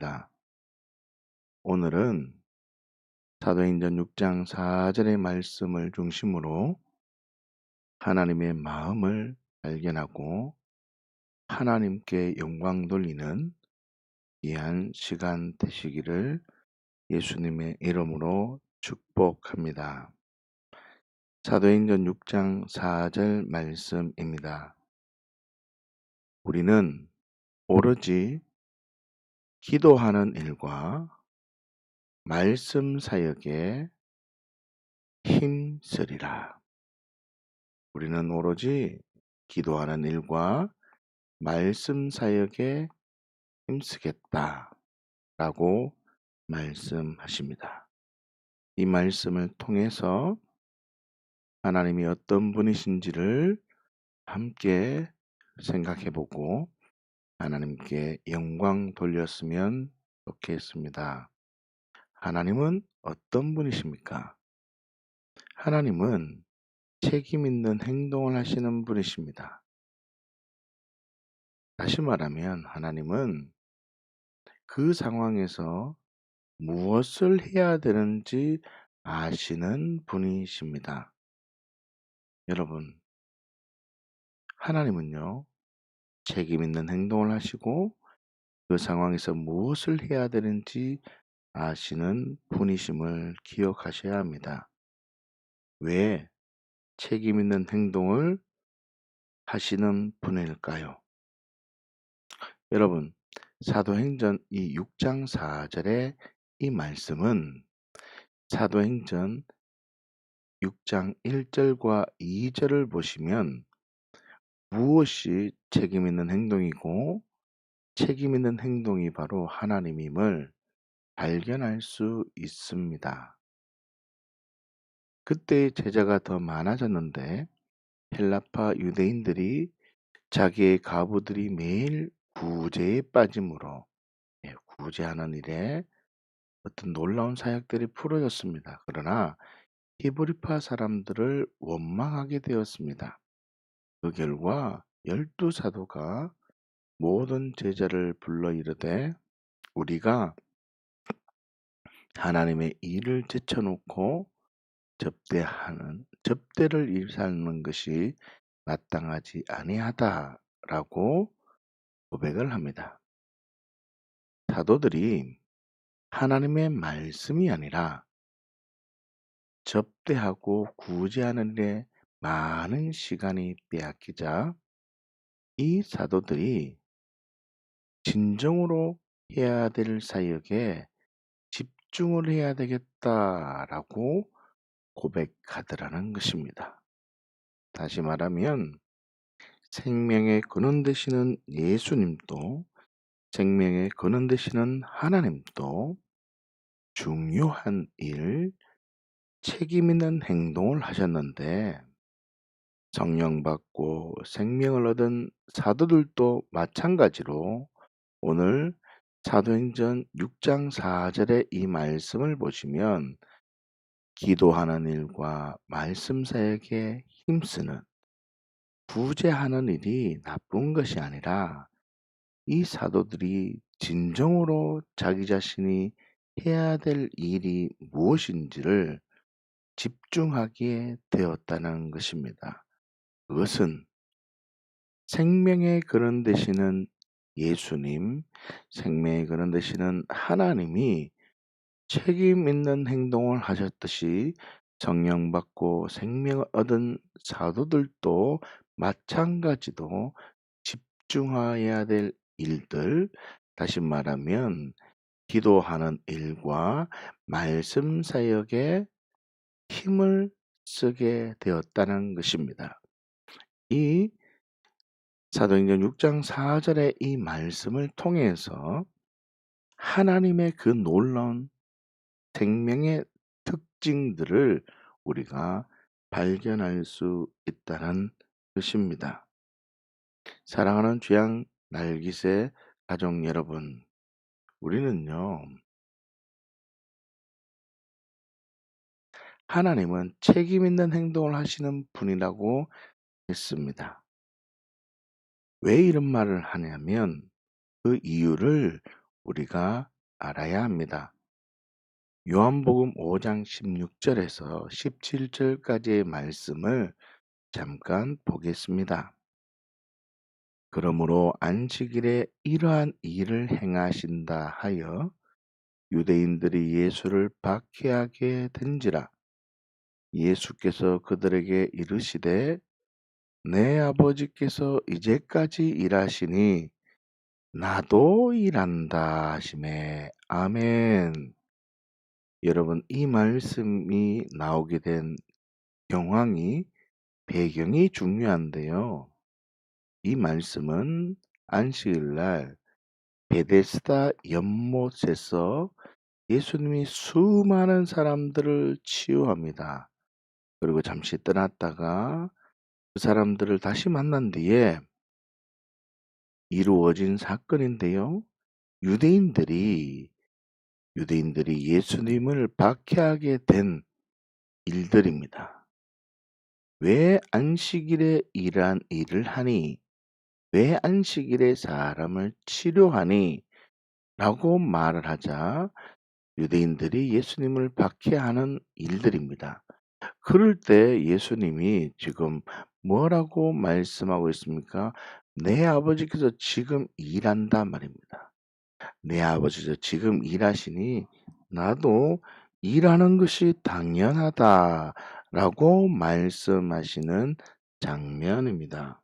반갑습니다. 오늘은 사도행전 6장 4절의 말씀을 중심으로 하나님의 마음을 발견하고 하나님께 영광 돌리는 귀한 시간 되시기를 예수님의 이름으로 축복합니다. 사도행전 6장 4절 말씀입니다. 우리는 오로지 기도하는 일과 말씀 사역에 힘쓰리라. 우리는 오로지 기도하는 일과 말씀 사역에 힘쓰겠다라고 말씀하십니다. 이 말씀을 통해서 하나님이 어떤 분이신지를 함께 생각해 보고 하나님께 영광 돌렸으면 좋겠습니다. 하나님은 어떤 분이십니까? 하나님은 책임 있는 행동을 하시는 분이십니다. 다시 말하면 하나님은 그 상황에서 무엇을 해야 되는지 아시는 분이십니다. 여러분, 하나님은요, 책임 있는 행동을 하시고 그 상황에서 무엇을 해야 되는지 아시는 분이심을 기억하셔야 합니다. 왜 책임 있는 행동을 하시는 분일까요? 여러분, 사도행전 이 6장 4절의 이 말씀은 사도행전 6장 1절과 2절을 보시면 무엇이 책임 있는 행동이고 책임 있는 행동이 바로 하나님임을 발견할 수 있습니다. 그때 제자가 더 많아졌는데 헬라파 유대인들이 자기의 가부들이 매일 구제에 빠짐으로 구제하는 일에 어떤 놀라운 사역들이 풀어졌습니다. 그러나 히브리파 사람들을 원망하게 되었습니다. 그 결과 12사도가 모든 제자를 불러 이르되 우리가 하나님의 일을 제쳐놓고 접대를 일삼는 것이 마땅하지 아니하다라고 고백을 합니다. 사도들이 하나님의 말씀이 아니라 접대하고 구제하는 일에 많은 시간이 빼앗기자 이 사도들이 진정으로 해야 될 사역에 집중을 해야 되겠다라고 고백하더라는 것입니다. 다시 말하면 생명의 근원 되시는 예수님도 생명의 근원 되시는 하나님도 중요한 일, 책임 있는 행동을 하셨는데 성령 받고 생명을 얻은 사도들도 마찬가지로 오늘 사도행전 6장 4절의 이 말씀을 보시면 기도하는 일과 말씀 사역에 힘쓰는 구제하는 일이 나쁜 것이 아니라 이 사도들이 진정으로 자기 자신이 해야 될 일이 무엇인지를 집중하게 되었다는 것입니다. 그것은 생명의 근원 되시는 예수님, 생명의 근원 되시는 하나님이 책임 있는 행동을 하셨듯이 성령 받고 생명을 얻은 사도들도 마찬가지로 집중해야 될 일들, 다시 말하면 기도하는 일과 말씀 사역에 힘을 쓰게 되었다는 것입니다. 이 사도행전 6장 4절의 이 말씀을 통해서 하나님의 그 놀라운 생명의 특징들을 우리가 발견할 수 있다는 것입니다. 사랑하는 주양 날기세 가족 여러분, 우리는요, 하나님은 책임 있는 행동을 하시는 분이라고 했습니다. 왜 이런 말을 하냐면 그 이유를 우리가 알아야 합니다. 요한복음 5장 16절에서 17절까지의 말씀을 잠깐 보겠습니다. 그러므로 안식일에 이러한 일을 행하신다 하여 유대인들이 예수를 박해하게 된지라. 예수께서 그들에게 이르시되 내 아버지께서 이제까지 일하시니 나도 일한다 하시매. 아멘. 여러분, 이 말씀이 나오게 된 경황이 배경이 중요한데요. 이 말씀은 안식일 날 베데스다 연못에서 예수님이 수많은 사람들을 치유합니다. 그리고 잠시 떠났다가 그 사람들을 다시 만난 뒤에 이루어진 사건인데요. 유대인들이 예수님을 박해하게 된 일들입니다. 왜 안식일에 이러한 일을 하니? 왜 안식일에 사람을 치료하니? 라고 말을 하자 유대인들이 예수님을 박해하는 일들입니다. 그럴 때 예수님이 지금 뭐라고 말씀하고 있습니까? 내 아버지께서 지금 일한다 말입니다. 내 아버지께서 지금 일하시니 나도 일하는 것이 당연하다라고 말씀하시는 장면입니다.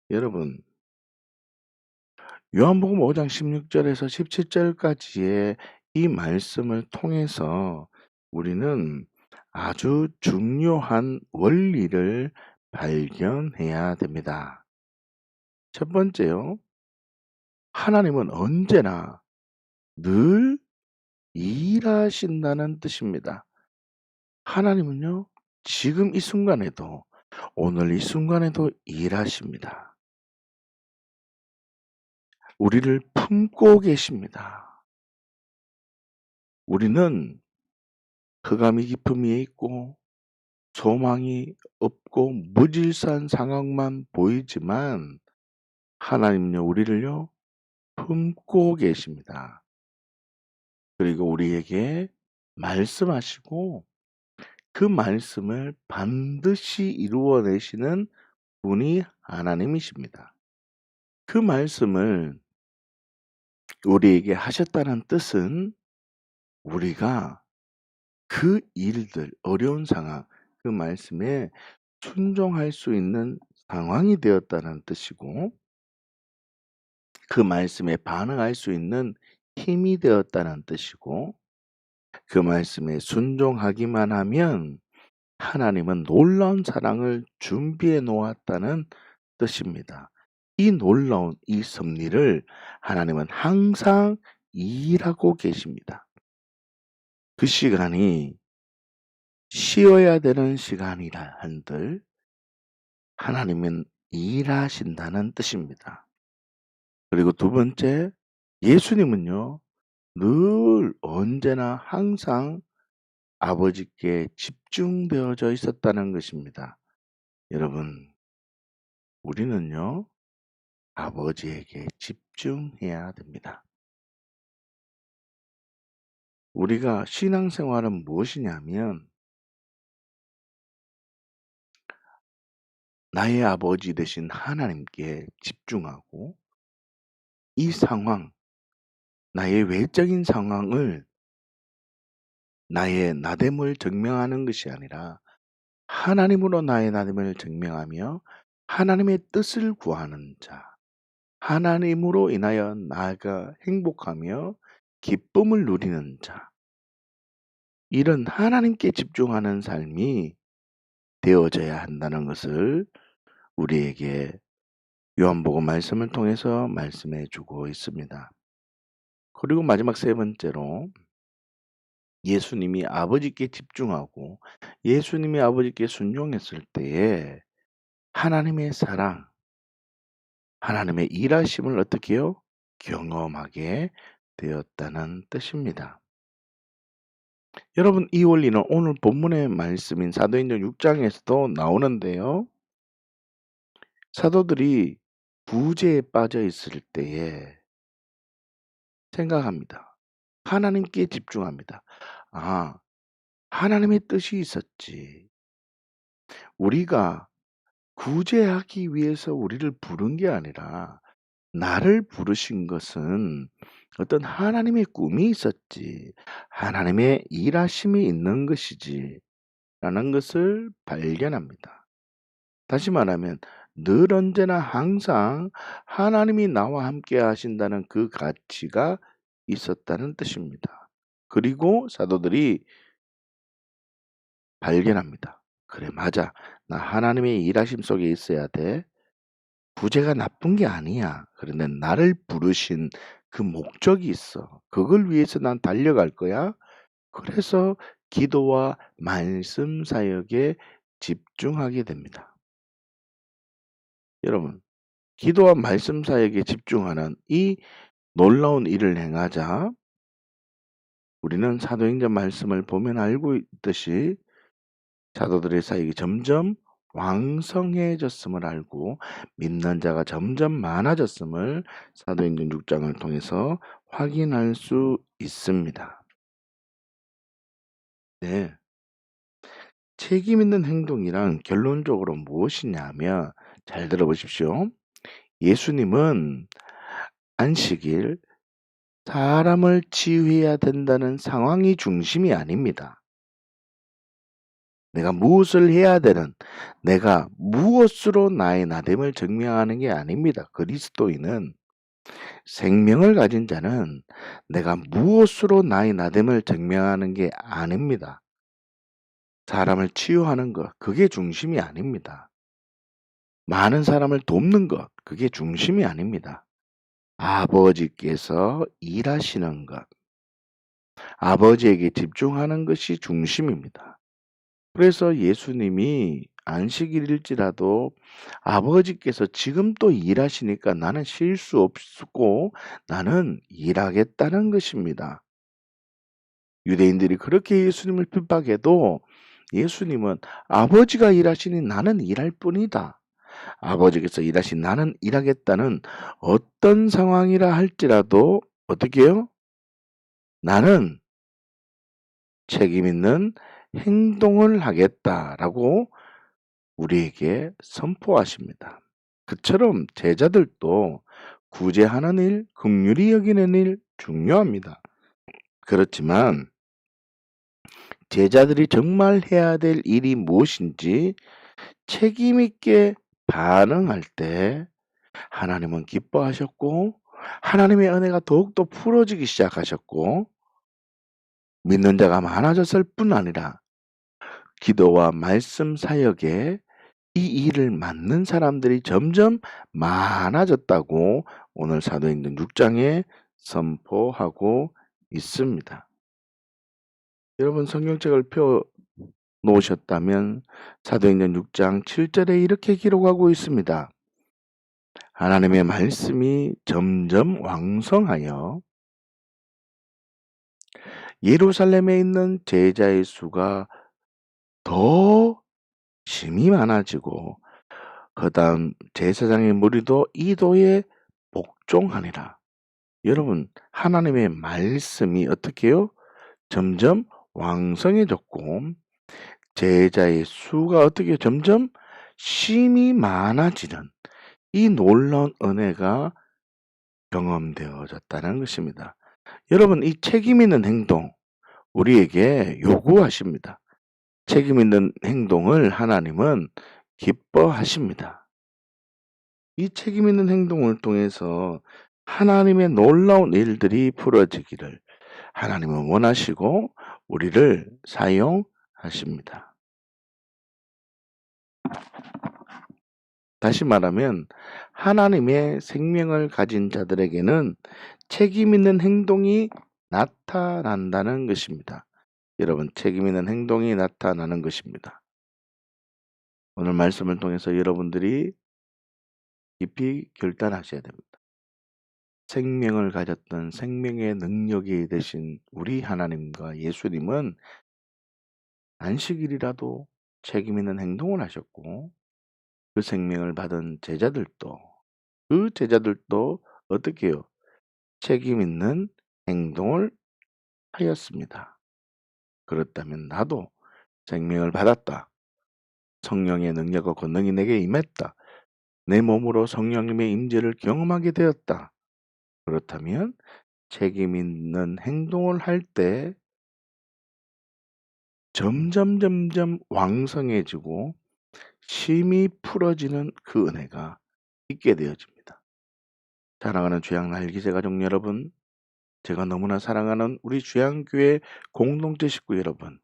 여러분, 요한복음 5장 16절에서 17절까지의 이 말씀을 통해서 우리는 아주 중요한 원리를 발견해야 됩니다. 첫 번째요. 하나님은 언제나 늘 일하신다는 뜻입니다. 하나님은요, 지금 이 순간에도, 오늘 이 순간에도 일하십니다. 우리를 품고 계십니다. 우리는 흑암이 깊음 위에 있고 소망이 없고 무질서한 상황만 보이지만 하나님은요, 우리를요, 품고 계십니다. 그리고 우리에게 말씀하시고 그 말씀을 반드시 이루어내시는 분이 하나님이십니다. 그 말씀을 우리에게 하셨다는 뜻은 우리가 그 일들, 어려운 상황, 그 말씀에 순종할 수 있는 상황이 되었다는 뜻이고 그 말씀에 반응할 수 있는 힘이 되었다는 뜻이고 그 말씀에 순종하기만 하면 하나님은 놀라운 사랑을 준비해 놓았다는 뜻입니다. 이 놀라운 이 섭리를 하나님은 항상 일하고 계십니다. 그 시간이 쉬어야 되는 시간이라 한들 하나님은 일하신다는 뜻입니다. 그리고 두 번째, 예수님은요, 늘 언제나 항상 아버지께 집중되어져 있었다는 것입니다. 여러분, 우리는요, 아버지에게 집중해야 됩니다. 우리가 신앙생활은 무엇이냐면 나의 아버지 되신 하나님께 집중하고 이 상황, 나의 외적인 상황을 나의 나됨을 증명하는 것이 아니라 하나님으로 나의 나됨을 증명하며 하나님의 뜻을 구하는 자, 하나님으로 인하여 나가 행복하며 기쁨을 누리는 자, 이런 하나님께 집중하는 삶이 되어져야 한다는 것을 우리에게 요한복음 말씀을 통해서 말씀해 주고 있습니다. 그리고 마지막 세 번째로 예수님이 아버지께 집중하고 예수님이 아버지께 순종했을 때에 하나님의 사랑, 하나님의 일하심을 어떻게 해요? 경험하게 되었다는 뜻입니다. 여러분, 이 원리는 오늘 본문의 말씀인 사도행전 6장에서도 나오는데요. 사도들이 부재에 빠져 있을 때에 생각합니다. 하나님께 집중합니다. 아, 하나님의 뜻이 있었지. 우리가 구제하기 위해서 우리를 부른 게 아니라 나를 부르신 것은 어떤 하나님의 꿈이 있었지. 하나님의 일하심이 있는 것이지. 라는 것을 발견합니다. 다시 말하면 늘 언제나 항상 하나님이 나와 함께 하신다는 그 가치가 있었다는 뜻입니다. 그리고 사도들이 발견합니다. 그래, 맞아. 나 하나님의 일하심 속에 있어야 돼. 부재가 나쁜 게 아니야. 그런데 나를 부르신 그 목적이 있어. 그걸 위해서 난 달려갈 거야. 그래서 기도와 말씀 사역에 집중하게 됩니다. 여러분, 기도와 말씀 사역에 집중하는 이 놀라운 일을 행하자 우리는 사도행전 말씀을 보면 알고 있듯이 사도들의 사역이 점점 왕성해졌음을 알고 믿는 자가 점점 많아졌음을 사도행전 6장을 통해서 확인할 수 있습니다. 네. 책임 있는 행동이란 결론적으로 무엇이냐면 잘 들어보십시오. 예수님은 안식일 사람을 치유해야 된다는 상황이 중심이 아닙니다. 내가 무엇을 해야 되는, 내가 무엇으로 나의 나됨을 증명하는 게 아닙니다. 그리스도인은 생명을 가진 자는 내가 무엇으로 나의 나됨을 증명하는 게 아닙니다. 사람을 치유하는 것, 그게 중심이 아닙니다. 많은 사람을 돕는 것, 그게 중심이 아닙니다. 아버지께서 일하시는 것, 아버지에게 집중하는 것이 중심입니다. 그래서 예수님이 안식일일지라도 아버지께서 지금 또 일하시니까 나는 쉴 수 없고 나는 일하겠다는 것입니다. 유대인들이 그렇게 예수님을 핍박해도 예수님은 아버지가 일하시니 나는 일할 뿐이다. 아버지께서 일하신 나는 일하겠다는 어떤 상황이라 할지라도 어떻게 해요? 나는 책임 있는 행동을 하겠다라고 우리에게 선포하십니다. 그처럼 제자들도 구제하는 일, 긍휼히 여기는 일 중요합니다. 그렇지만 제자들이 정말 해야 될 일이 무엇인지 책임 있게 반응할 때 하나님은 기뻐하셨고 하나님의 은혜가 더욱더 풀어지기 시작하셨고 믿는 자가 많아졌을 뿐 아니라 기도와 말씀 사역에 이 일을 맡는 사람들이 점점 많아졌다고 오늘 사도행전 6장에 선포하고 있습니다. 여러분 성경책을 펴 놓으셨다면 사도행전 6장 7절에 이렇게 기록하고 있습니다. 하나님의 말씀이 점점 왕성하여 예루살렘에 있는 제자의 수가 더 심히 많아지고 그다음 제사장의 무리도 이도에 복종하니라. 여러분 하나님의 말씀이 어떻게 해요? 점점 왕성해졌고 제자의 수가 어떻게 점점 심히 많아지는 이 놀라운 은혜가 경험되어졌다는 것입니다. 여러분 이 책임 있는 행동 우리에게 요구하십니다. 책임 있는 행동을 하나님은 기뻐하십니다. 이 책임 있는 행동을 통해서 하나님의 놀라운 일들이 풀어지기를 하나님은 원하시고 우리를 사용하십니다. 다시 말하면 하나님의 생명을 가진 자들에게는 책임 있는 행동이 나타난다는 것입니다. 여러분 책임 있는 행동이 나타나는 것입니다. 오늘 말씀을 통해서 여러분들이 깊이 결단하셔야 됩니다. 생명을 가졌던 생명의 능력이 되신 우리 하나님과 예수님은 안식일이라도 책임 있는 행동을 하셨고 그 생명을 받은 제자들도 그 제자들도 어떻게 해요? 책임 있는 행동을 하였습니다. 그렇다면 나도 생명을 받았다. 성령의 능력과 권능이 내게 임했다. 내 몸으로 성령님의 임재를 경험하게 되었다. 그렇다면 책임 있는 행동을 할 때 점점 왕성해지고 심히 풀어지는 그 은혜가 있게 되어집니다. 사랑하는 주양 날기세 가족 여러분, 제가 너무나 사랑하는 우리 주양교회 공동체 식구 여러분,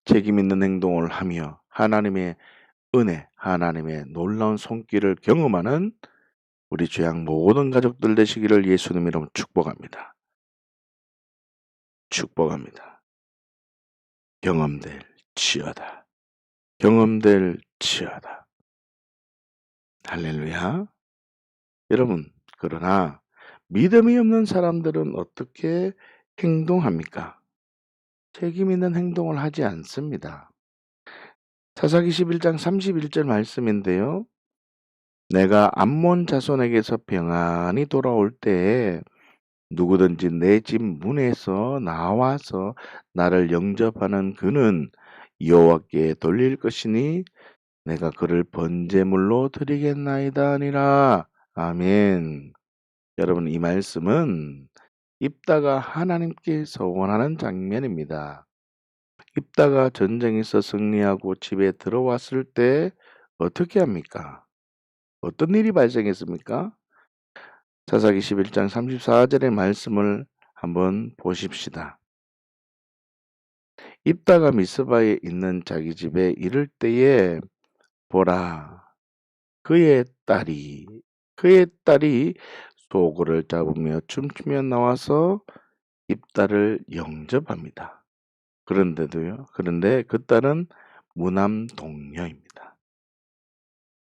책임 있는 행동을 하며 하나님의 은혜, 하나님의 놀라운 손길을 경험하는 우리 주양 모든 가족들 되시기를 예수님 이름으로 축복합니다. 축복합니다. 경험될 지어다. 경험될 지어다. 할렐루야. 여러분, 그러나 믿음이 없는 사람들은 어떻게 행동합니까? 책임 있는 행동을 하지 않습니다. 사사기 11장 31절 말씀인데요. 내가 암몬 자손에게서 평안히 돌아올 때에 누구든지 내 집 문에서 나와서 나를 영접하는 그는 여호와께 돌릴 것이니 내가 그를 번제물로 드리겠나이다 하니라. 아멘. 여러분, 이 말씀은 입다가 하나님께 서원하는 장면입니다. 입다가 전쟁에서 승리하고 집에 들어왔을 때 어떻게 합니까? 어떤 일이 발생했습니까? 사사기 11장 34절의 말씀을 한번 보십시다. 입다가 미스바에 있는 자기 집에 이를 때에 보라, 그의 딸이 소고를 잡으며 춤추며 나와서 입다를 영접합니다. 그런데 그 딸은 무남동녀입니다.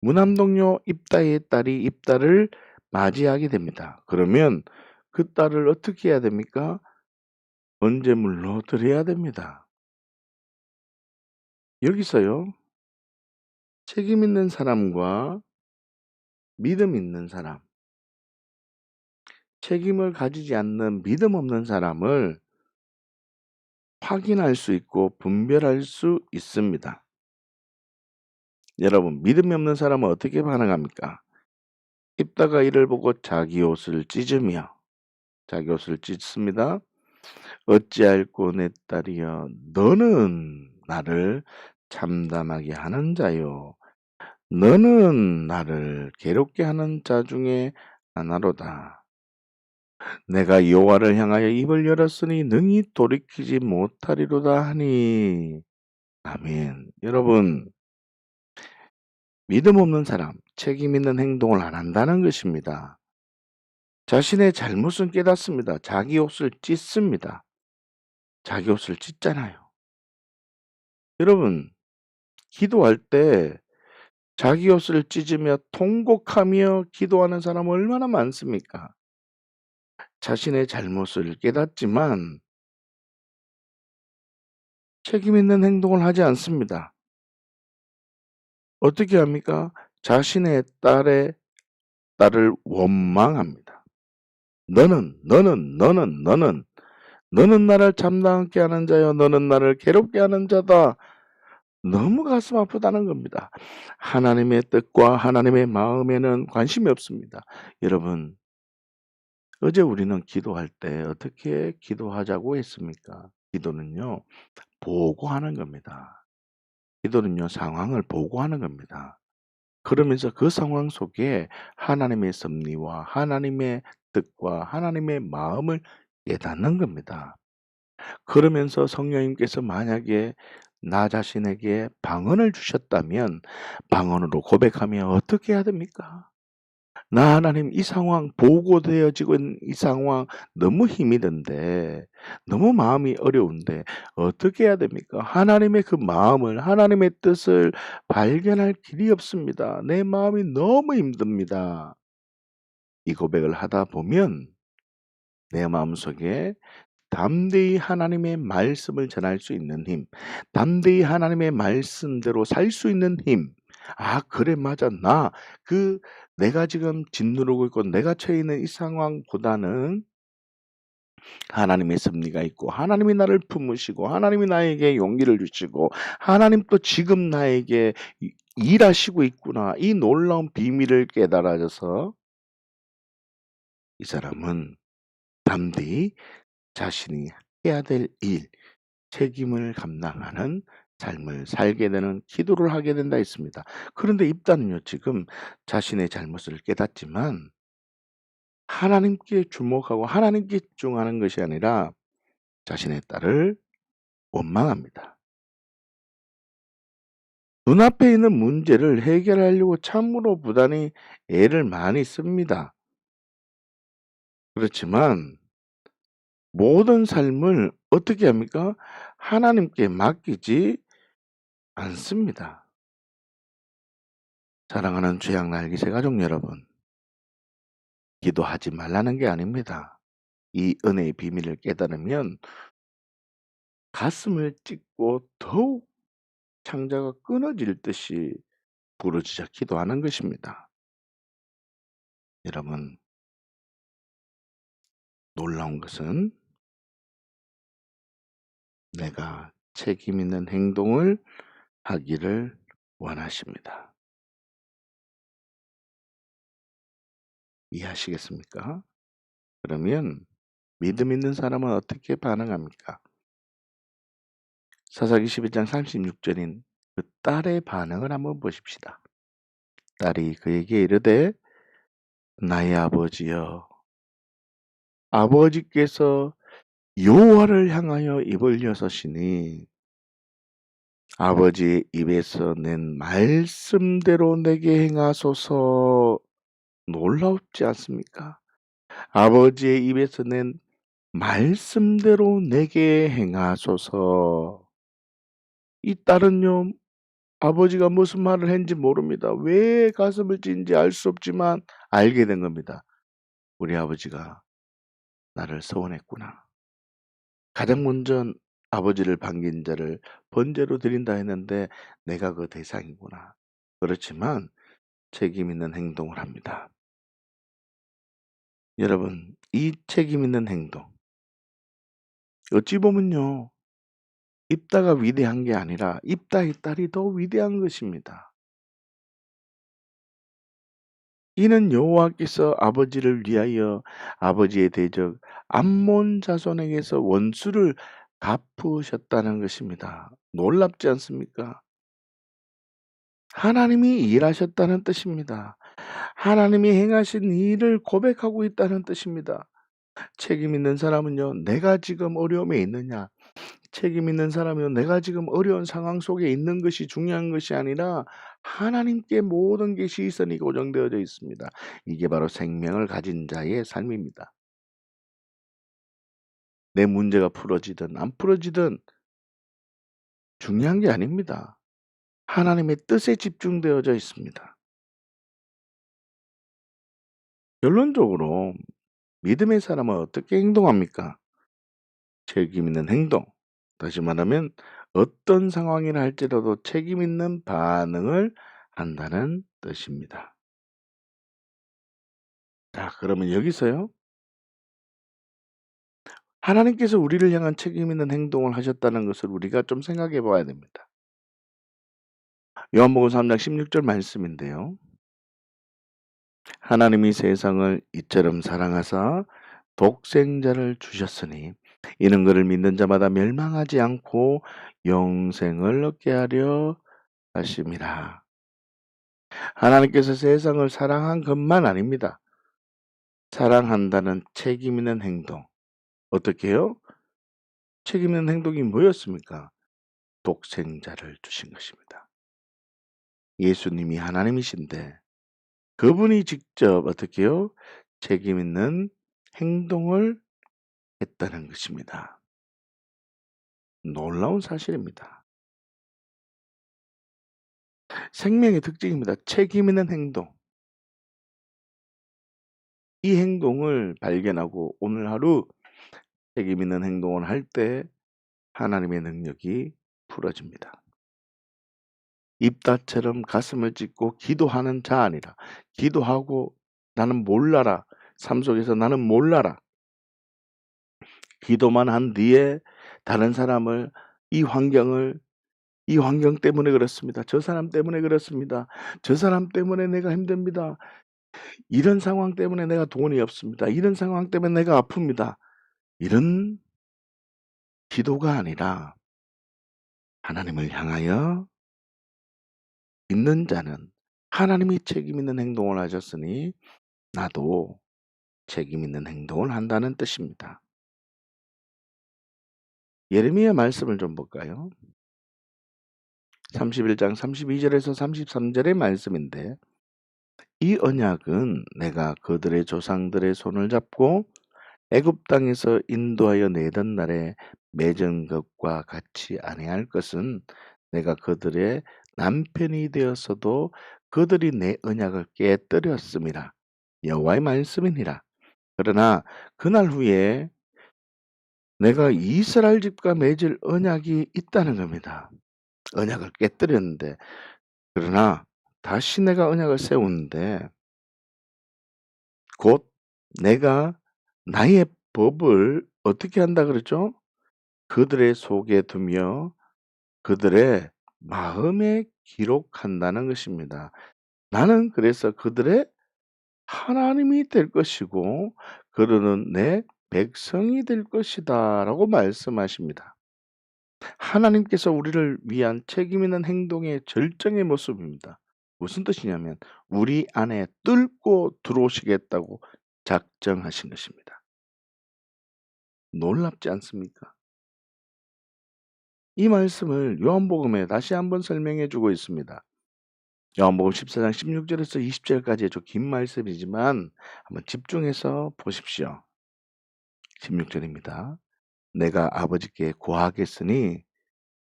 무남동녀 입다의 딸이 입다를 맞이하게 됩니다. 그러면 그 딸을 어떻게 해야 됩니까? 번제물로 드려야 됩니다. 여기서요, 책임 있는 사람과 믿음 있는 사람, 책임을 가지지 않는 믿음 없는 사람을 확인할 수 있고 분별할 수 있습니다. 여러분, 믿음이 없는 사람은 어떻게 반응합니까? 입다가 이를 보고 자기 옷을 찢습니다. 어찌할꼬 내 딸이여, 너는 나를 참담하게 하는 자요, 너는 나를 괴롭게 하는 자 중에 하나로다. 내가 여호와를 향하여 입을 열었으니 능히 돌이키지 못하리로다 하니. 아멘. 여러분, 믿음 없는 사람, 책임 있는 행동을 안 한다는 것입니다. 자신의 잘못은 깨닫습니다. 자기 옷을 찢습니다. 자기 옷을 찢잖아요. 여러분, 기도할 때 자기 옷을 찢으며 통곡하며 기도하는 사람 얼마나 많습니까? 자신의 잘못을 깨닫지만 책임 있는 행동을 하지 않습니다. 어떻게 합니까? 자신의 딸을 원망합니다. 너는 나를 참담하게 하는 자여, 너는 나를 괴롭게 하는 자다. 너무 가슴 아프다는 겁니다. 하나님의 뜻과 하나님의 마음에는 관심이 없습니다. 여러분, 어제 우리는 기도할 때 어떻게 기도하자고 했습니까? 기도는요, 보고하는 겁니다. 기도는요, 상황을 보고하는 겁니다. 그러면서 그 상황 속에 하나님의 섭리와 하나님의 뜻과 하나님의 마음을 깨닫는 겁니다. 그러면서 성령님께서 만약에 나 자신에게 방언을 주셨다면 방언으로 고백하며 어떻게 해야 됩니까? 나 하나님, 이 상황, 보고되어지고 있는 이 상황 너무 힘이 든데, 너무 마음이 어려운데 어떻게 해야 됩니까? 하나님의 그 마음을, 하나님의 뜻을 발견할 길이 없습니다. 내 마음이 너무 힘듭니다. 이 고백을 하다 보면 내 마음속에 담대히 하나님의 말씀을 전할 수 있는 힘, 담대히 하나님의 말씀대로 살 수 있는 힘. 아, 그래, 맞아. 내가 지금 짓누르고 있고 내가 처해 있는 이 상황보다는 하나님의 섭리가 있고 하나님이 나를 품으시고 하나님이 나에게 용기를 주시고 하나님 또 지금 나에게 일하시고 있구나. 이 놀라운 비밀을 깨달아져서 이 사람은 담대히 자신이 해야 될 일, 책임을 감당하는 삶을 살게 되는 기도를 하게 된다 했습니다. 그런데 입다는요, 지금 자신의 잘못을 깨닫지만 하나님께 주목하고 하나님께 집중하는 것이 아니라 자신의 딸을 원망합니다. 눈앞에 있는 문제를 해결하려고 참으로 부단히 애를 많이 씁니다. 그렇지만 모든 삶을 어떻게 합니까? 하나님께 맡기지 않습니다. 사랑하는 죄악 날기새 가족 여러분, 기도하지 말라는 게 아닙니다. 이 은혜의 비밀을 깨달으면 가슴을 찢고 더욱 창자가 끊어질 듯이 부르짖어 기도하는 것입니다. 여러분, 놀라운 것은 내가 책임 있는 행동을 하기를 원하십니다. 이해하시겠습니까? 그러면 믿음 있는 사람은 어떻게 반응합니까? 사사기 11장 36절인 그 딸의 반응을 한번 보십시다. 딸이 그에게 이르되 나의 아버지여, 아버지께서 여호와를 향하여 입을 여서시니 아버지의 입에서 낸 말씀대로 내게 행하소서. 놀랍지 않습니까? 아버지의 입에서 낸 말씀대로 내게 행하소서. 이 딸은요, 아버지가 무슨 말을 했는지 모릅니다. 왜 가슴을 찢는지 알 수 없지만 알게 된 겁니다. 우리 아버지가 나를 서원했구나. 가장 먼저 아버지를 반긴 자를 번제로 드린다 했는데 내가 그 대상이구나. 그렇지만 책임 있는 행동을 합니다. 여러분, 이 책임 있는 행동, 어찌 보면요, 입다가 위대한 게 아니라 입다의 딸이 더 위대한 것입니다. 이는 여호와께서 아버지를 위하여 아버지의 대적 암몬 자손에게서 원수를 갚으셨다는 것입니다. 놀랍지 않습니까? 하나님이 일하셨다는 뜻입니다. 하나님이 행하신 일을 고백하고 있다는 뜻입니다. 책임 있는 사람은요, 내가 지금 어려움에 있느냐, 책임 있는 사람은 내가 지금 어려운 상황 속에 있는 것이 중요한 것이 아니라 하나님께 모든 게 시선이 고정되어져 있습니다. 이게 바로 생명을 가진 자의 삶입니다. 내 문제가 풀어지든 안 풀어지든 중요한 게 아닙니다. 하나님의 뜻에 집중되어져 있습니다. 결론적으로 믿음의 사람은 어떻게 행동합니까? 책임 있는 행동. 다시 말하면 어떤 상황이라 할지라도 책임 있는 반응을 한다는 뜻입니다. 자, 그러면 여기서요, 하나님께서 우리를 향한 책임 있는 행동을 하셨다는 것을 우리가 좀 생각해 봐야 됩니다. 요한복음 3장 16절 말씀인데요. 하나님이 세상을 이처럼 사랑하사 독생자를 주셨으니 이는 그를 믿는 자마다 멸망하지 않고 영생을 얻게 하려 하심이라. 하나님께서 세상을 사랑한 것만 아닙니다. 사랑한다는 책임 있는 행동. 어떻게 해요? 책임 있는 행동이 뭐였습니까? 독생자를 주신 것입니다. 예수님이 하나님이신데 그분이 직접 어떻게 해요? 책임 있는 행동을 했다는 것입니다. 놀라운 사실입니다. 생명의 특징입니다. 책임 있는 행동. 이 행동을 발견하고 오늘 하루 책임 있는 행동을 할 때 하나님의 능력이 풀어집니다. 입다처럼 가슴을 찢고 기도하는 자 아니라 기도하고 나는 몰라라. 삶 속에서 나는 몰라라. 기도만 한 뒤에 다른 사람을 이 환경을 "이 환경 때문에 그렇습니다. 저 사람 때문에 그렇습니다. 저 사람 때문에 내가 힘듭니다. 이런 상황 때문에 내가 돈이 없습니다. 이런 상황 때문에 내가 아픕니다." 이런 기도가 아니라 하나님을 향하여 믿는 자는 하나님이 책임 있는 행동을 하셨으니 나도 책임 있는 행동을 한다는 뜻입니다. 예레미야 말씀을 좀 볼까요? 31장 32절에서 33절의 말씀인데 이 언약은 내가 그들의 조상들의 손을 잡고 애굽 땅에서 인도하여 내던 날에 맺은 것과 같이 아니할 것은 내가 그들의 남편이 되었어도 그들이 내 언약을 깨뜨렸음이라 여호와의 말씀이니라. 그러나 그날 후에 내가 이스라엘 집과 맺을 언약이 있다는 겁니다. 언약을 깨뜨렸는데 그러나 다시 내가 언약을 세우는데 곧 내가 나의 법을 어떻게 한다 그랬죠? 그들의 속에 두며 그들의 마음에 기록한다는 것입니다. 나는 그래서 그들의 하나님이 될 것이고 그들은 내 백성이 될 것이다라고 말씀하십니다. 하나님께서 우리를 위한 책임 있는 행동의 절정의 모습입니다. 무슨 뜻이냐면 우리 안에 뚫고 들어오시겠다고 작정하신 것입니다. 놀랍지 않습니까? 이 말씀을 요한복음에 다시 한번 설명해 주고 있습니다. 요한복음 14장 16절에서 20절까지의 좀 긴 말씀이지만 한번 집중해서 보십시오. 16절입니다. 내가 아버지께 구하겠으니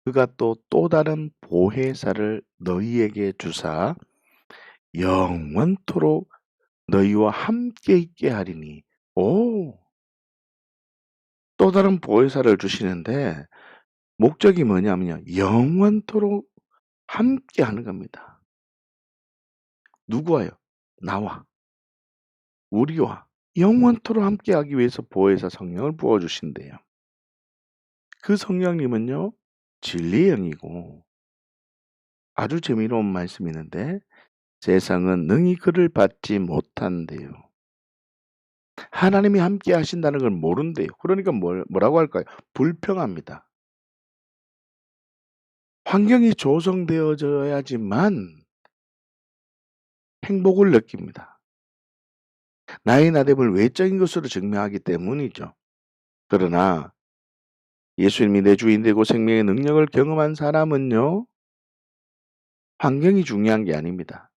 그가 또 다른 보혜사를 너희에게 주사 영원토록 너희와 함께 있게 하리니. 오, 또 다른 보혜사를 주시는데 목적이 뭐냐면요. 영원토록 함께 하는 겁니다. 누구와요? 나와. 우리와 영원토록 함께하기 위해서 보혜사 성령을 부어주신대요. 그 성령님은요. 진리의 영이고 아주 재미로운 말씀이 있는데 세상은 능히 그를 받지 못한대요. 하나님이 함께 하신다는 걸 모른대요. 그러니까 뭐라고 할까요? 불평합니다. 환경이 조성되어져야지만 행복을 느낍니다. 나의 나됨을 외적인 것으로 증명하기 때문이죠. 그러나 예수님이 내 주인 되고 생명의 능력을 경험한 사람은요. 환경이 중요한 게 아닙니다.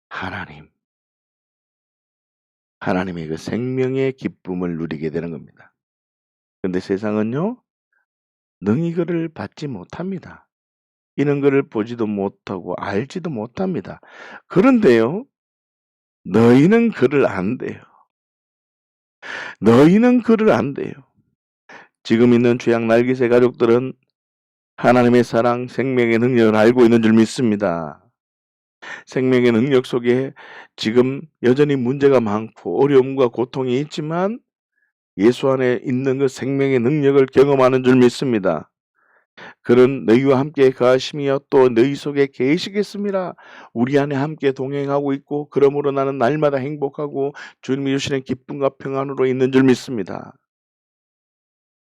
하나님. 하나님의 그 생명의 기쁨을 누리게 되는 겁니다. 근데 세상은요. 능히 그를 받지 못합니다. 이런 것을 보지도 못하고 알지도 못합니다. 그런데요. 너희는 그를 안대요. 너희는 그를 안대요. 지금 있는 죄악 날개새 가족들은 하나님의 사랑, 생명의 능력을 알고 있는 줄 믿습니다. 생명의 능력 속에 지금 여전히 문제가 많고 어려움과 고통이 있지만 예수 안에 있는 그 생명의 능력을 경험하는 줄 믿습니다. 그런 너희와 함께 거하심이여 또 너희 속에 계시겠습니다. 우리 안에 함께 동행하고 있고 그러므로 나는 날마다 행복하고 주님이 주시는 기쁨과 평안으로 있는 줄 믿습니다.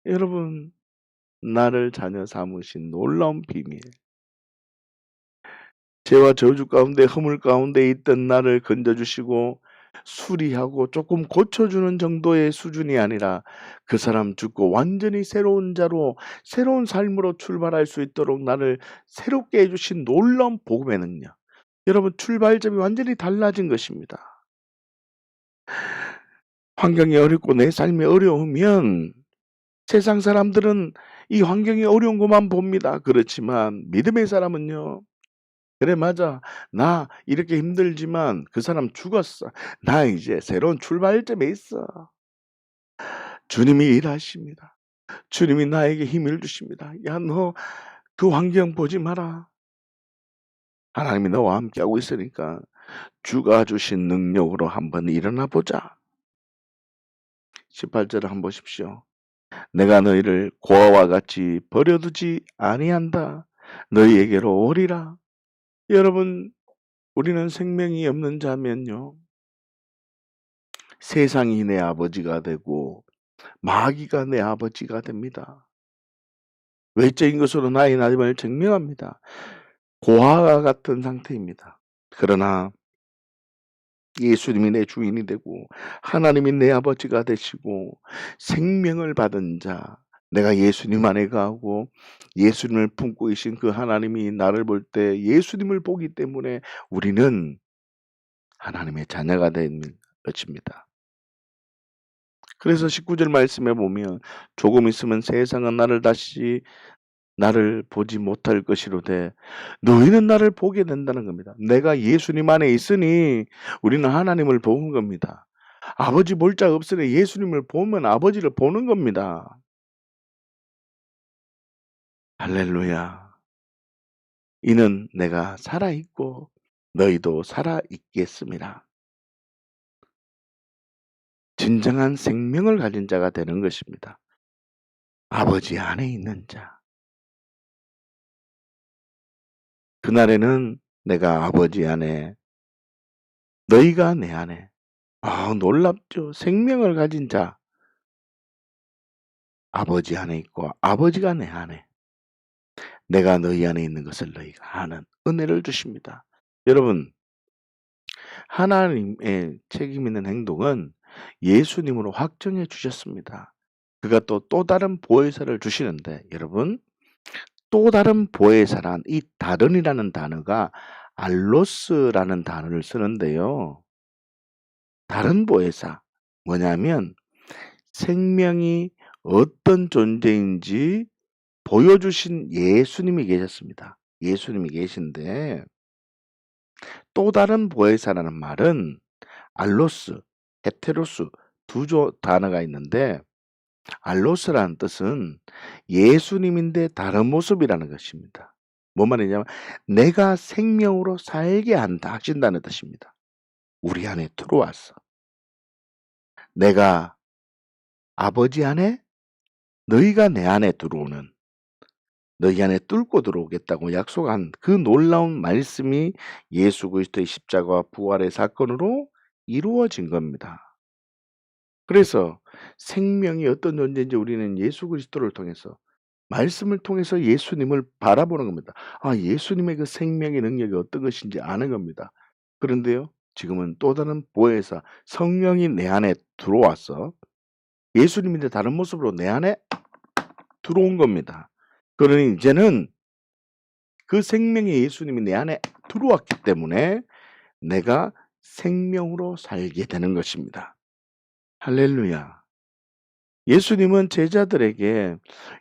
여러분 나를 자녀 삼으신 놀라운 비밀 죄와 저주 가운데 허물 가운데 있던 나를 건져주시고 수리하고 조금 고쳐주는 정도의 수준이 아니라 그 사람 죽고 완전히 새로운 자로 새로운 삶으로 출발할 수 있도록 나를 새롭게 해주신 놀라운 복음의 능력. 여러분 출발점이 완전히 달라진 것입니다. 환경이 어렵고 내 삶이 어려우면 세상 사람들은 이 환경이 어려운 것만 봅니다. 그렇지만 믿음의 사람은요. 그래 맞아. 나 이렇게 힘들지만 그 사람 죽었어. 나 이제 새로운 출발점에 있어. 주님이 일하십니다. 주님이 나에게 힘을 주십니다. 야, 너 그 환경 보지 마라. 하나님이 너와 함께하고 있으니까 주가 주신 능력으로 한번 일어나 보자. 18절을 한번 보십시오. 내가 너희를 고아와 같이 버려두지 아니한다. 너희에게로 오리라. 여러분, 우리는 생명이 없는 자면요, 세상이 내 아버지가 되고 마귀가 내 아버지가 됩니다. 외적인 것으로 나의 나됨을 증명합니다. 고아와 같은 상태입니다. 그러나 예수님이 내 주인이 되고 하나님이 내 아버지가 되시고 생명을 받은 자, 내가 예수님 안에 거하고 예수님을 품고 계신 그 하나님이 나를 볼 때 예수님을 보기 때문에 우리는 하나님의 자녀가 된 것입니다. 그래서 19절 말씀에 보면 조금 있으면 세상은 나를 보지 못할 것이로되 너희는 나를 보게 된다는 겁니다. 내가 예수님 안에 있으니 우리는 하나님을 보는 겁니다. 아버지 볼 자 없으니 예수님을 보면 아버지를 보는 겁니다. 할렐루야. 이는 내가 살아있고 너희도 살아있겠습니다. 진정한 생명을 가진 자가 되는 것입니다. 아버지 안에 있는 자. 그날에는 내가 아버지 안에, 너희가 내 안에. 아, 놀랍죠. 생명을 가진 자. 아버지 안에 있고 아버지가 내 안에, 내가 너희 안에 있는 것을 너희가 아는 은혜를 주십니다. 여러분, 하나님의 책임 있는 행동은 예수님으로 확정해 주셨습니다. 그가 또 다른 보혜사를 주시는데, 여러분, 또 다른 보혜사란 이 다른이라는 단어가 알로스라는 단어를 쓰는데요. 다른 보혜사 뭐냐면 생명이 어떤 존재인지 보여주신 예수님이 계셨습니다. 예수님이 계신데 또 다른 보혜사라는 말은 알로스, 헤테로스 두 단어가 있는데 알로스라는 뜻은 예수님인데 다른 모습이라는 것입니다. 뭔 말이냐면 내가 생명으로 살게 한다 하신다는 뜻입니다. 우리 안에 들어왔어. 내가 아버지 안에, 너희가 내 안에 들어오는, 너희 안에 뚫고 들어오겠다고 약속한 그 놀라운 말씀이 예수 그리스도의 십자가와 부활의 사건으로 이루어진 겁니다. 그래서 생명이 어떤 존재인지 우리는 예수 그리스도를 통해서, 말씀을 통해서 예수님을 바라보는 겁니다. 아, 예수님의 그 생명의 능력이 어떤 것인지 아는 겁니다. 그런데요, 지금은 또 다른 보혜사 성령이 내 안에 들어와서 예수님인데 다른 모습으로 내 안에 들어온 겁니다. 그러니 이제는 그 생명의 예수님이 내 안에 들어왔기 때문에 내가 생명으로 살게 되는 것입니다. 할렐루야. 예수님은 제자들에게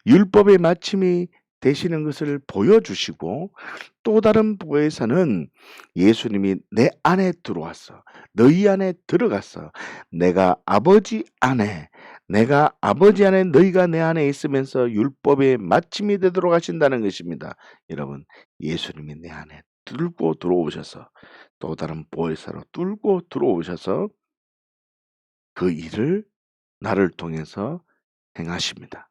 율법의 마침이 되시는 것을 보여주시고 또 다른 보혜사는 예수님이 내 안에 들어왔어. 너희 안에 들어갔어. 내가 아버지 안에 너희가 내 안에 있으면서 율법의 마침이 되도록 하신다는 것입니다. 여러분, 예수님이 내 안에 뚫고 들어오셔서 또 다른 보혜사로 뚫고 들어오셔서 그 일을 나를 통해서 행하십니다.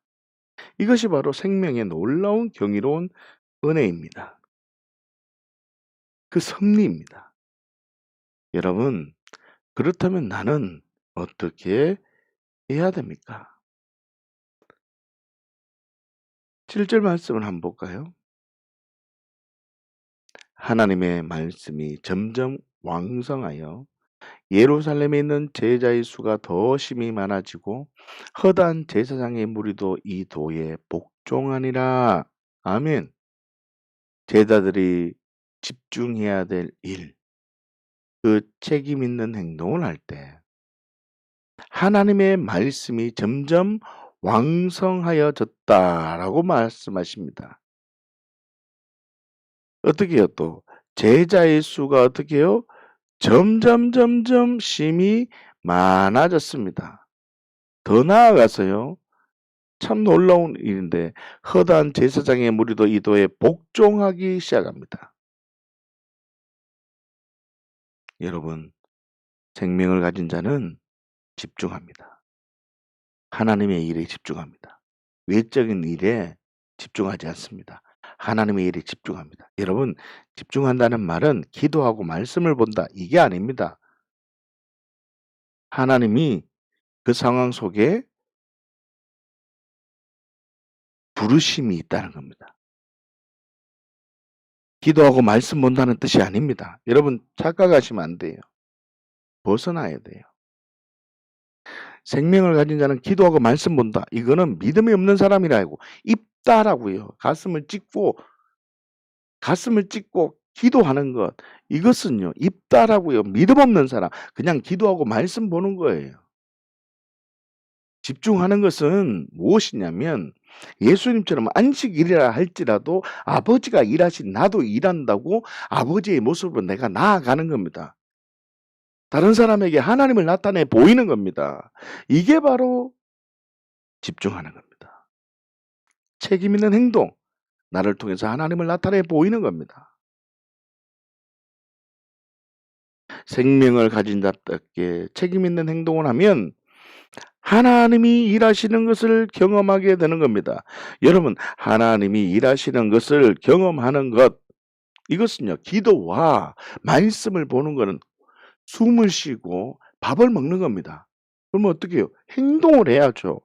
이것이 바로 생명의 놀라운 경이로운 은혜입니다. 그 섭리입니다. 여러분, 그렇다면 나는 어떻게 해야 됩니까? 7절 말씀을 한번 볼까요? 하나님의 말씀이 점점 왕성하여 예루살렘에 있는 제자의 수가 더 심히 많아지고 허다한 제사장의 무리도 이 도에 복종하니라. 아멘. 제자들이 집중해야 될 일, 그 책임 있는 행동을 할 때 하나님의 말씀이 점점 왕성하여졌다라고 말씀하십니다. 어떻게 해요 또? 제자의 수가 어떻게 해요? 점점 심히 많아졌습니다. 더 나아가서요, 참 놀라운 일인데 허다한 제사장의 무리도 이도에 복종하기 시작합니다. 여러분, 생명을 가진 자는 집중합니다. 하나님의 일에 집중합니다. 외적인 일에 집중하지 않습니다. 하나님의 일에 집중합니다. 여러분, 집중한다는 말은 기도하고 말씀을 본다 이게 아닙니다. 하나님이 그 상황 속에 부르심이 있다는 겁니다. 기도하고 말씀 본다는 뜻이 아닙니다. 여러분 착각하시면 안 돼요. 벗어나야 돼요. 생명을 가진 자는 기도하고 말씀 본다. 이거는 믿음이 없는 사람이라고 입다라고요. 가슴을 찢고 기도하는 것. 이것은요. 입다라고요. 믿음 없는 사람. 그냥 기도하고 말씀 보는 거예요. 집중하는 것은 무엇이냐면 예수님처럼 안식일이라 할지라도 아버지가 일하신 나도 일한다고 아버지의 모습으로 내가 나아가는 겁니다. 다른 사람에게 하나님을 나타내 보이는 겁니다. 이게 바로 집중하는 겁니다. 책임 있는 행동, 나를 통해서 하나님을 나타내 보이는 겁니다. 생명을 가진 자답게 책임 있는 행동을 하면 하나님이 일하시는 것을 경험하게 되는 겁니다. 여러분, 하나님이 일하시는 것을 경험하는 것, 이것은요, 기도와 말씀을 보는 것은 숨을 쉬고 밥을 먹는 겁니다. 그러면 어떻게 해요? 행동을 해야죠.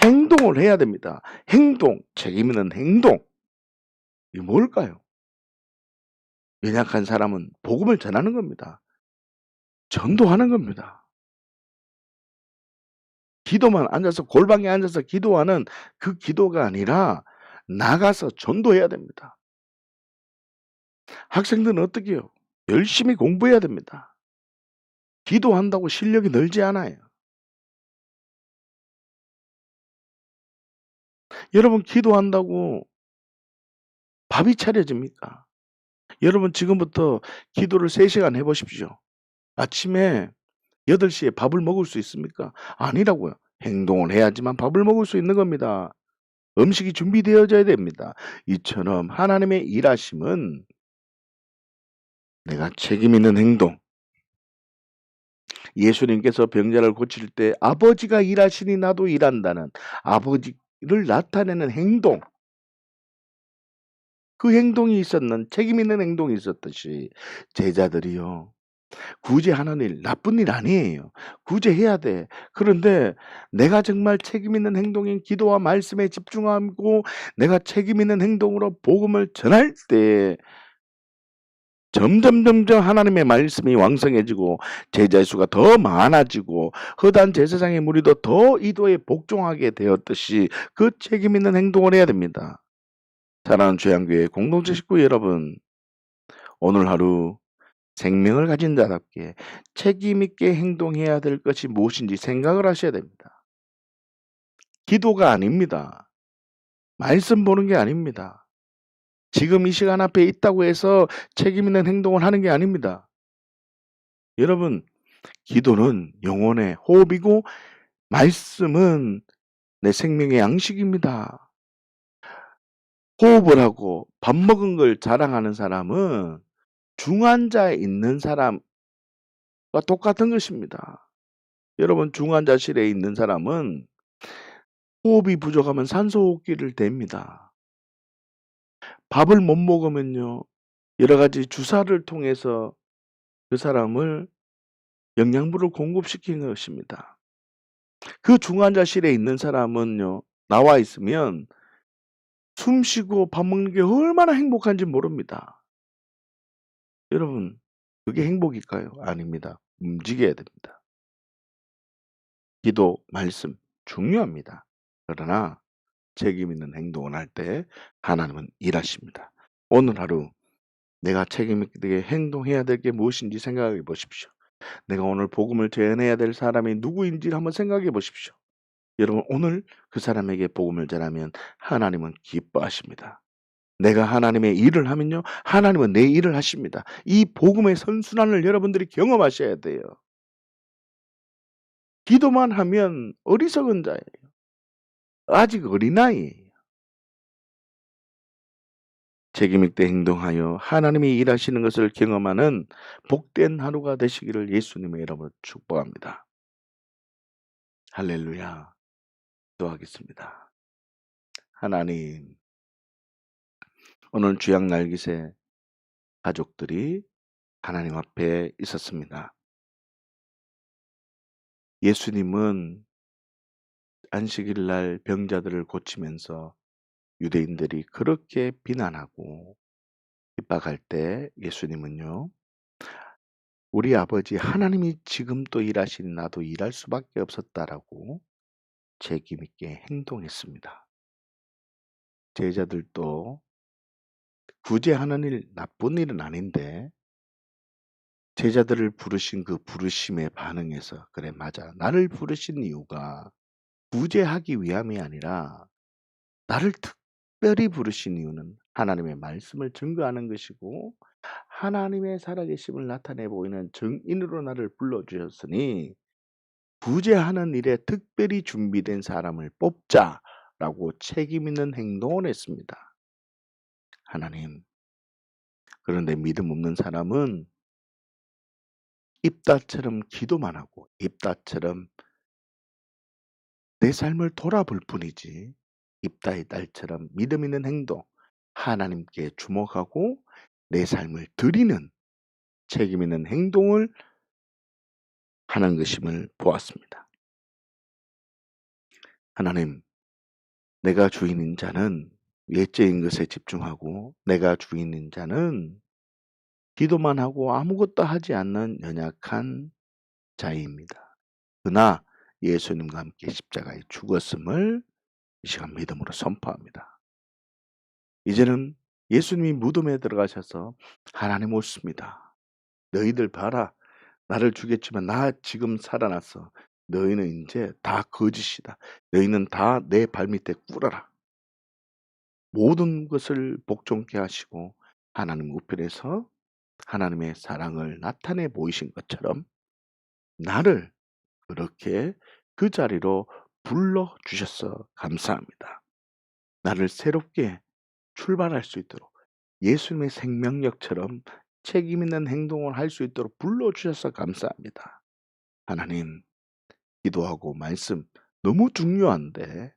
행동을 해야 됩니다. 행동, 책임 있는 행동. 이게 뭘까요? 연약한 사람은 복음을 전하는 겁니다. 전도하는 겁니다. 기도만 앉아서 골방에 앉아서 기도하는 그 기도가 아니라 나가서 전도해야 됩니다. 학생들은 어떻게 해요? 열심히 공부해야 됩니다. 기도한다고 실력이 늘지 않아요. 여러분 기도한다고 밥이 차려집니까? 여러분 지금부터 기도를 3시간 해 보십시오. 아침에 8시에 밥을 먹을 수 있습니까? 아니라고요. 행동을 해야지만 밥을 먹을 수 있는 겁니다. 음식이 준비되어져야 됩니다. 이처럼 하나님의 일하심은 내가 책임 있는 행동. 예수님께서 병자를 고칠 때 아버지가 일하시니 나도 일한다는 아버지를 나타내는 행동. 그 행동이 책임 있는 행동이 있었듯이 제자들이요. 구제하는 일, 나쁜 일 아니에요. 구제해야 돼. 그런데 내가 정말 책임 있는 행동인 기도와 말씀에 집중하고 내가 책임 있는 행동으로 복음을 전할 때 점점 하나님의 말씀이 왕성해지고 제자의 수가 더 많아지고 허다한 제사장의 무리도 더 이도에 복종하게 되었듯이 그 책임 있는 행동을 해야 됩니다. 사랑하는 죄양교회 공동체 식구 여러분, 오늘 하루 생명을 가진 자답게 책임 있게 행동해야 될 것이 무엇인지 생각을 하셔야 됩니다. 기도가 아닙니다. 말씀 보는 게 아닙니다. 지금 이 시간 앞에 있다고 해서 책임 있는 행동을 하는 게 아닙니다. 여러분, 기도는 영혼의 호흡이고 말씀은 내 생명의 양식입니다. 호흡을 하고 밥 먹은 걸 자랑하는 사람은 중환자에 있는 사람과 똑같은 것입니다. 여러분 중환자실에 있는 사람은 호흡이 부족하면 산소호흡기를 댑니다. 밥을 못 먹으면요. 여러 가지 주사를 통해서 그 사람을 영양분을 공급시키는 것입니다. 그 중환자실에 있는 사람은요. 나와 있으면 숨 쉬고 밥 먹는 게 얼마나 행복한지 모릅니다. 여러분 그게 행복일까요? 아닙니다. 움직여야 됩니다. 기도, 말씀 중요합니다. 그러나 책임 있는 행동을 할 때 하나님은 일하십니다. 오늘 하루 내가 책임 있게 행동해야 될 게 무엇인지 생각해 보십시오. 내가 오늘 복음을 전해야 될 사람이 누구인지를 한번 생각해 보십시오. 여러분 오늘 그 사람에게 복음을 전하면 하나님은 기뻐하십니다. 내가 하나님의 일을 하면요. 하나님은 내 일을 하십니다. 이 복음의 선순환을 여러분들이 경험하셔야 돼요. 기도만 하면 어리석은 자예요. 아직 어린아이예요. 책임 있게 행동하여 하나님이 일하시는 것을 경험하는 복된 하루가 되시기를 예수님의 이름으로 축복합니다. 할렐루야. 기도하겠습니다. 하나님, 오늘 주양 날깃의 가족들이 하나님 앞에 있었습니다. 예수님은 안식일 날 병자들을 고치면서 유대인들이 그렇게 비난하고 핍박할 때 예수님은요, 우리 아버지 하나님이 지금도 일하시니 나도 일할 수밖에 없었다라고 책임 있게 행동했습니다. 제자들도 구제하는 일 나쁜 일은 아닌데 제자들을 부르신 그 부르심에 반응해서 그래 맞아. 나를 부르신 이유가 구제하기 위함이 아니라 나를 특별히 부르신 이유는 하나님의 말씀을 증거하는 것이고 하나님의 살아계심을 나타내 보이는 증인으로 나를 불러주셨으니 구제하는 일에 특별히 준비된 사람을 뽑자라고 책임 있는 행동을 했습니다. 하나님, 그런데 믿음 없는 사람은 입다처럼 기도만 하고 입다처럼 내 삶을 돌아볼 뿐이지 입다의 딸처럼 믿음 있는 행동, 하나님께 주목하고 내 삶을 드리는 책임 있는 행동을 하는 것임을 보았습니다. 하나님, 내가 주인인 자는 외적인 것에 집중하고 내가 주인인 자는 기도만 하고 아무것도 하지 않는 연약한 자입니다. 그러나 예수님과 함께 십자가에 죽었음을 이 시간 믿음으로 선포합니다. 이제는 예수님이 무덤에 들어가셔서 하나님 옳습니다. 너희들 봐라. 나를 죽였지만 나 지금 살아났어. 너희는 이제 다 거짓이다. 너희는 다 내 발밑에 꿇어라. 모든 것을 복종케 하시고 하나님 우편에서 하나님의 사랑을 나타내 보이신 것처럼 나를 그렇게 그 자리로 불러주셔서 감사합니다. 나를 새롭게 출발할 수 있도록 예수님의 생명력처럼 책임 있는 행동을 할 수 있도록 불러주셔서 감사합니다. 하나님, 기도하고 말씀 너무 중요한데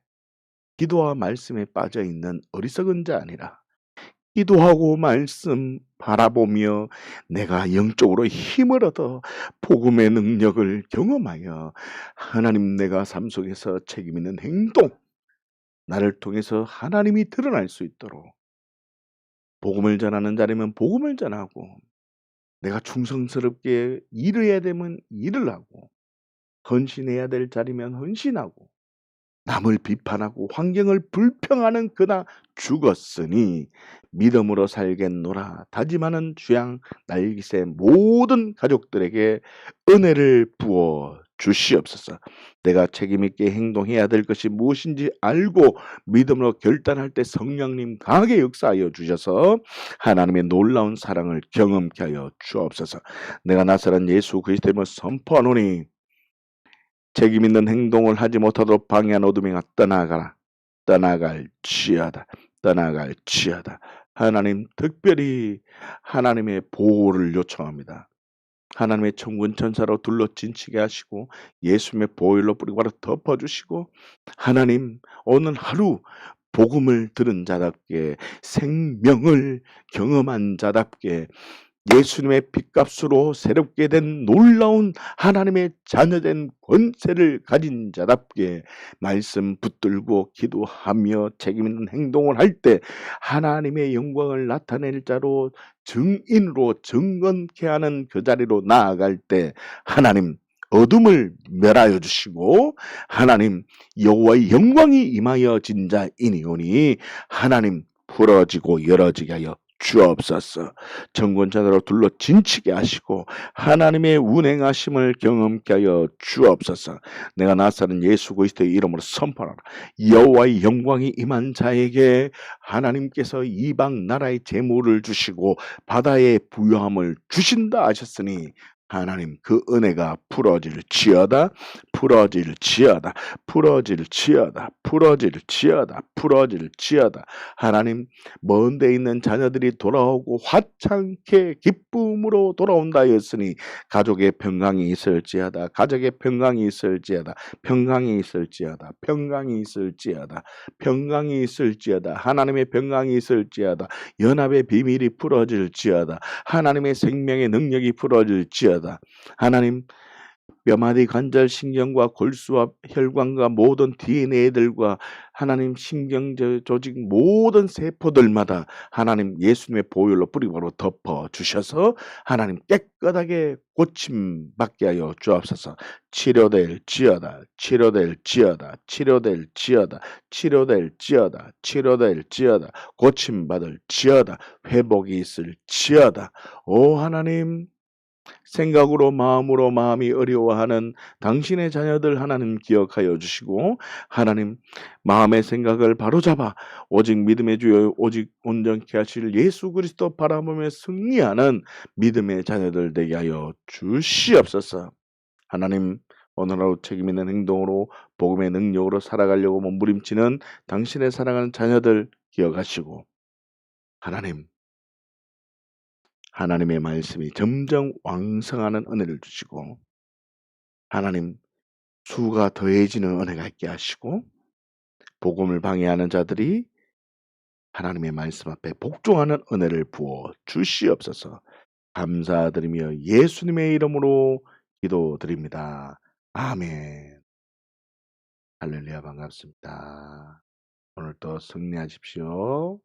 기도와 말씀에 빠져 있는 어리석은 자 아니라 기도하고 말씀 바라보며 내가 영적으로 힘을 얻어 복음의 능력을 경험하여 하나님 내가 삶 속에서 책임 있는 행동, 나를 통해서 하나님이 드러날 수 있도록 복음을 전하는 자라면 복음을 전하고 내가 충성스럽게 일을 해야 되면 일을 하고 헌신해야 될 자리면 헌신하고 남을 비판하고 환경을 불평하는 그나 죽었으니 믿음으로 살겠노라 다짐하는 주양 날깃의 모든 가족들에게 은혜를 부어 주시옵소서. 내가 책임있게 행동해야 될 것이 무엇인지 알고 믿음으로 결단할 때 성령님 강하게 역사하여 주셔서 하나님의 놀라운 사랑을 경험케 하여 주옵소서. 내가 나사렛 예수 그리스도의 이름으로 선포하노니 책임 있는 행동을 하지 못하도록 방해한 어둠이가 떠나가라. 떠나갈지어다. 떠나갈지어다. 하나님 특별히 하나님의 보호를 요청합니다. 하나님의 천군 천사로 둘러 진치게 하시고 예수님의 보혈로 뿌리고 바로 덮어주시고 하나님 오늘 하루 복음을 들은 자답게 생명을 경험한 자답게 예수님의 핏값으로 새롭게 된 놀라운 하나님의 자녀된 권세를 가진 자답게 말씀 붙들고 기도하며 책임있는 행동을 할 때 하나님의 영광을 나타낼 자로 증인으로 증언케 하는 그 자리로 나아갈 때 하나님 어둠을 멸하여 주시고 하나님 여호와의 영광이 임하여진 자이니오니 하나님 풀어지고 열어지게 하여 주옵소서. 정권자들로 둘러 진치게 하시고 하나님의 운행하심을 경험케 하여 주옵소서. 내가 나사렛 예수 그리스도의 이름으로 선포하라. 여호와의 영광이 임한 자에게 하나님께서 이방 나라의 재물을 주시고 바다의 부유함을 주신다 하셨으니 하나님 그 은혜가 풀어질지어다, 풀어질지어다, 풀어질지어다, 풀어질지어다, 풀어질지어다. 하나님 먼 데 있는 자녀들이 돌아오고 화창케 기쁨으로 돌아온다 하였으니 가족의 평강이 있을지어다, 가족의 평강이 있을지어다, 평강이 있을지어다, 평강이 있을지어다, 평강이 있을지어다, 하나님의 평강이 있을지어다, 연합의 비밀이 풀어질지어다, 하나님의 생명의 능력이 풀어질지어다. 하나님 뼈마디 관절 신경과 골수와 혈관과 모든 DNA들과 하나님 신경 조직 모든 세포들마다 하나님 예수님의 보혈로 뿌리바로 덮어 주셔서 하나님 깨끗하게 고침 받게 하여 주옵소서. 치료될지어다, 치료될지어다, 치료될지어다, 치료될지어다, 치료될지어다, 고침 받을지어다, 회복이 있을지어다. 오 하나님, 생각으로 마음으로 마음이 어려워하는 당신의 자녀들 하나님 기억하여 주시고, 하나님 마음의 생각을 바로잡아 오직 믿음의 주여 오직 온전케 하실 예수 그리스도 바라보며 승리하는 믿음의 자녀들 되게 하여 주시옵소서. 하나님 오늘 하루 책임 있는 행동으로 복음의 능력으로 살아가려고 몸부림치는 당신의 사랑하는 자녀들 기억하시고, 하나님의 말씀이 점점 왕성하는 은혜를 주시고, 하나님 수가 더해지는 은혜가 있게 하시고, 복음을 방해하는 자들이 하나님의 말씀 앞에 복종하는 은혜를 부어 주시옵소서. 감사드리며 예수님의 이름으로 기도드립니다. 아멘. 할렐루야, 반갑습니다. 오늘도 승리하십시오.